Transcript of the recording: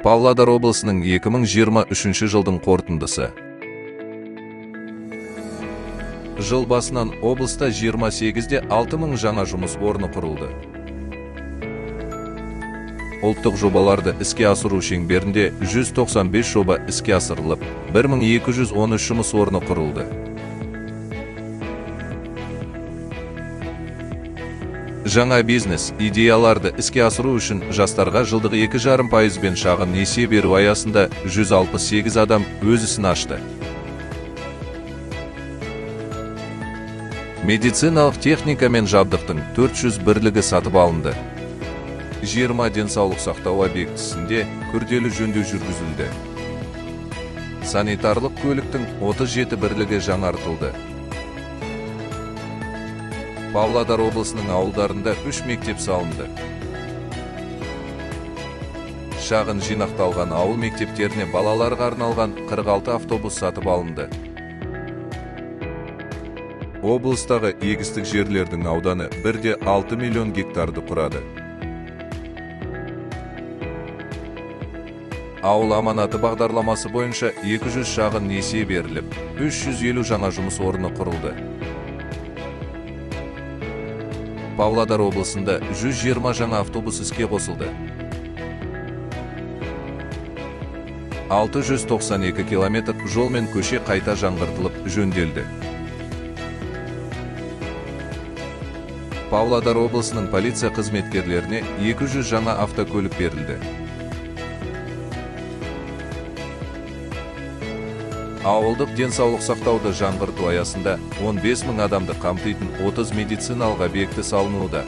Павлодар облысының 2023 жылдың қорытындысы. Жыл басынан облыста 28-де 6000 жаңа жұмыс орны құрылды. Ұлттық жобаларды іске асыру шеңберінде 195 жоба іске асырылып, 1213 жұмыс орны құрылды. Жаңа бизнес идеяларды іске асыру үшін жастарға жылдық 2,5% шағын несие беру аясында 168 адам өз ісін ашты. Медициналық техника мен жабдықтың 400 бірлігі сатып алынды. 20 денсаулық сақтау объектісінде күрделі жөндеу жүргізілді. Санитарлық көліктің 37 бірлігі жаңартылды. Павлодар облысының ауылдарында 3 мектеп салынды. Шағын жинақталған ауыл мектептеріне балаларға арналған 46 автобус сатып алынды. Облыстағы егістік жерлердің ауданы 1,6 миллион гектарды құрады. Ауыл аманаты бағдарламасы бойынша 200 шағын несие беріліп, 350 жаңа жұмыс орны құрылды. Павлодар облысында 120 жаңа автобус іске қосылды. 692 километр жол мен көше қайта жаңғыртылып жөнделді. Павлодар облысының полиция қызметкерлеріне 200 жаңа автокөлік берілді. Ауылдық денсаулық сақтауды жаңғырту аясында 15 000 адамды қамтитын 30 медициналық объекті салынуда.